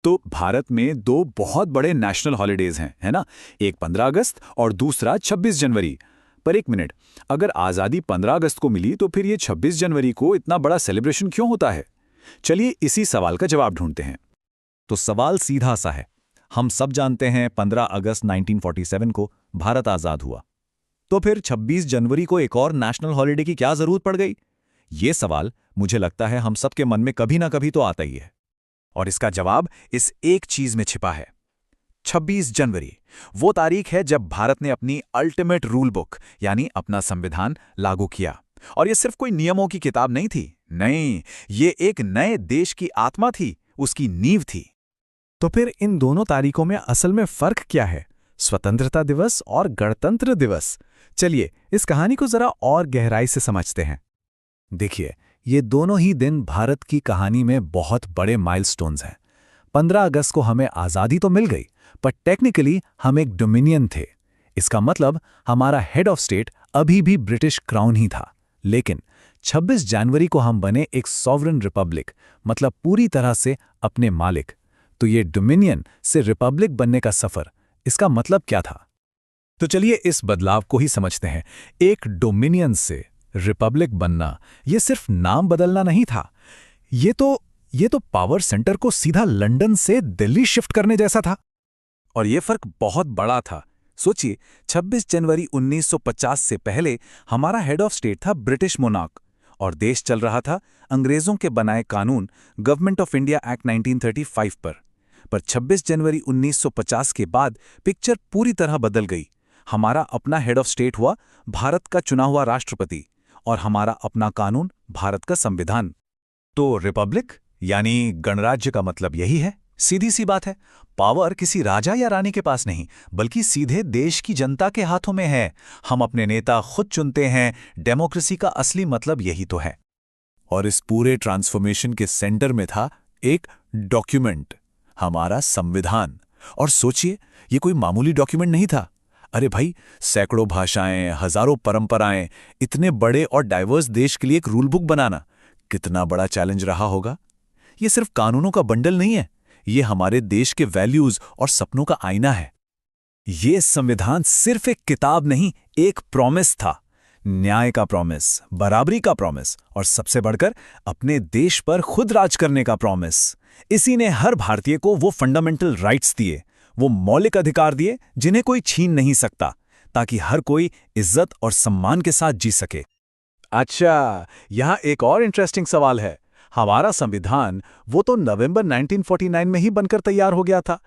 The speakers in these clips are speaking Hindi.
तो भारत में दो बहुत बड़े नेशनल हॉलिडेज हैं, है ना? एक 15 अगस्त और दूसरा 26 जनवरी। पर एक मिनट, अगर आज़ादी 15 अगस्त को मिली तो फिर ये 26 जनवरी को इतना बड़ा सेलिब्रेशन क्यों होता है? चलिए इसी सवाल का जवाब ढूंढते हैं। तो सवाल सीधा सा है। हम सब जानते हैं 15 अगस्त 1947 को भारत आज़ाद हुआ। तो फिर 26 जनवरी को एक और नेशनल हॉलिडे की क्या जरूरत पड़ गई? ये सवाल मुझे लगता है हम सबके मन में कभी ना कभी तो आता ही है। और इसका जवाब इस एक चीज में छिपा है। 26 जनवरी वो तारीख है जब भारत ने अपनी अल्टीमेट रूल बुक यानी अपना संविधान लागू किया। और ये सिर्फ कोई नियमों की किताब नहीं थी, नहीं, ये एक नए देश की आत्मा थी, उसकी नींव थी। तो फिर इन दोनों तारीखों में असल में फर्क क्या है? स्वतंत्रता दिवस और गणतंत्र दिवस। चलिए इस कहानी को जरा और गहराई से समझते हैं। देखिए, ये दोनों ही दिन भारत की कहानी में बहुत बड़े माइलस्टोन्स हैं। 15 अगस्त को हमें आज़ादी तो मिल गई, पर टेक्निकली हम एक डोमिनियन थे। इसका मतलब हमारा हेड ऑफ स्टेट अभी भी ब्रिटिश क्राउन ही था। लेकिन 26 जनवरी को हम बने एक सॉवरेन रिपब्लिक, मतलब पूरी तरह से अपने मालिक। तो ये डोमिनियन से रिपब्लिक बनने का सफर, इसका मतलब क्या था? तो चलिए इस बदलाव को ही समझते हैं। एक डोमिनियन से रिपब्लिक बनना, ये सिर्फ नाम बदलना नहीं था। ये तो पावर सेंटर को सीधा लंदन से दिल्ली शिफ्ट करने जैसा था। और ये फर्क बहुत बड़ा था। सोचिए, 26 जनवरी 1950 से पहले हमारा हेड ऑफ स्टेट था ब्रिटिश मोनार्क और देश चल रहा था अंग्रेजों के बनाए कानून गवर्नमेंट ऑफ इंडिया एक्ट 1935 पर 26 जनवरी 1950 के बाद पिक्चर पूरी तरह बदल गई। हमारा अपना हेड ऑफ स्टेट हुआ भारत का चुना हुआ राष्ट्रपति और हमारा अपना कानून, भारत का संविधान। तो रिपब्लिक यानी गणराज्य का मतलब यही है। सीधी सी बात है, पावर किसी राजा या रानी के पास नहीं, बल्कि सीधे देश की जनता के हाथों में है। हम अपने नेता खुद चुनते हैं। डेमोक्रेसी का असली मतलब यही तो है। और इस पूरे ट्रांसफॉर्मेशन के सेंटर में था एक डॉक्यूमेंट, हमारा संविधान। और सोचिए, ये कोई मामूली डॉक्यूमेंट नहीं था। अरे भाई, सैकड़ों भाषाएं, हजारों परंपराएं, इतने बड़े और डाइवर्स देश के लिए एक रूल बुक बनाना कितना बड़ा चैलेंज रहा होगा। ये सिर्फ कानूनों का बंडल नहीं है, ये हमारे देश के वैल्यूज और सपनों का आईना है। ये संविधान सिर्फ एक किताब नहीं, एक प्रॉमिस था। न्याय का प्रॉमिस, बराबरी का प्रॉमिस और सबसे बढ़कर अपने देश पर खुद राज करने का प्रॉमिस। इसी ने हर भारतीय को वो फंडामेंटल राइट्स दिए, वो मौलिक अधिकार दिए जिन्हें कोई छीन नहीं सकता, ताकि हर कोई इज्जत और सम्मान के साथ जी सके। अच्छा, यहाँ एक और इंटरेस्टिंग सवाल है। हमारा संविधान वो तो नवंबर 1949 में ही बनकर तैयार हो गया था,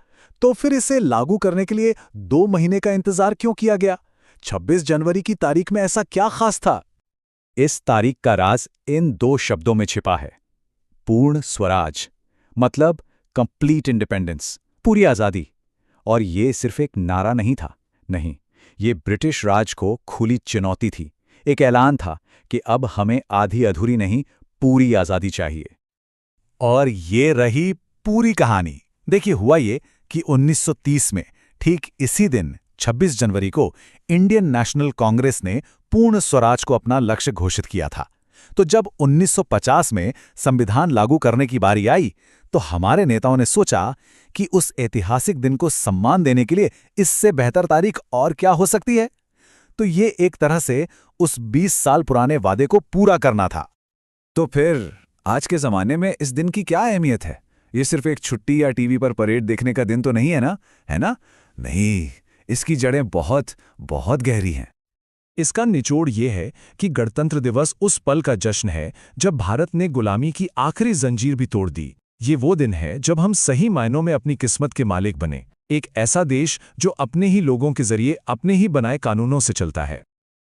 तो फिर इसे लागू करने के लिए 2 महीने का इंतजार क्यों किया गया? 26 जनवरी की तारीख में ऐसा क्या खास था? इस तारीख का राज इन 2 शब्दों में छिपा है। पूर्ण स्वराज, मतलब कंप्लीट इंडिपेंडेंस, पूरी आज़ादी। और ये सिर्फ एक नारा नहीं था, नहीं, ये ब्रिटिश राज को खुली चुनौती थी। एक ऐलान था कि अब हमें आधी अधूरी नहीं, पूरी आज़ादी चाहिए। और ये रही पूरी कहानी। देखिए, हुआ ये कि 1930 में ठीक इसी दिन 26 जनवरी को इंडियन नेशनल कांग्रेस ने पूर्ण स्वराज को अपना लक्ष्य घोषित किया था। तो जब 1950 में संविधान लागू करने की बारी आई, तो हमारे नेताओं ने सोचा कि उस ऐतिहासिक दिन को सम्मान देने के लिए इससे बेहतर तारीख और क्या हो सकती है। तो ये एक तरह से उस 20 साल पुराने वादे को पूरा करना था। तो फिर आज के ज़माने में इस दिन की क्या अहमियत है? ये सिर्फ एक छुट्टी या टीवी पर परेड देखने का दिन तो नहीं है ना? है ना? नहीं, इसकी जड़ें बहुत बहुत गहरी हैं। इसका निचोड़ ये है कि गणतंत्र दिवस उस पल का जश्न है जब भारत ने गुलामी की आखिरी जंजीर भी तोड़ दी। ये वो दिन है जब हम सही मायनों में अपनी किस्मत के मालिक बने, एक ऐसा देश जो अपने ही लोगों के जरिए अपने ही बनाए कानूनों से चलता है।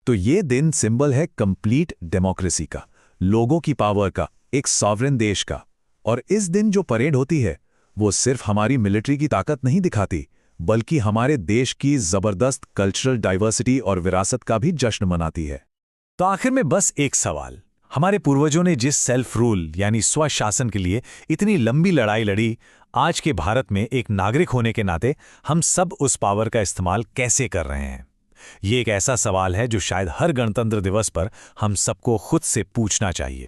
तो ये दिन सिंबल है कंप्लीट डेमोक्रेसी का, लोगों की पावर का, एक सॉवरेन देश का। और इस दिन जो परेड होती है, वो सिर्फ हमारी मिलिट्री की ताकत नहीं दिखाती, बल्कि हमारे देश की जबरदस्त कल्चरल डाइवर्सिटी और विरासत का भी जश्न मनाती है। तो आखिर में बस एक सवाल, हमारे पूर्वजों ने जिस सेल्फ रूल यानी स्वशासन के लिए इतनी लंबी लड़ाई लड़ी, आज के भारत में एक नागरिक होने के नाते हम सब उस पावर का इस्तेमाल कैसे कर रहे हैं? ये एक ऐसा सवाल है जो शायद हर गणतंत्र दिवस पर हम सबको खुद से पूछना चाहिए।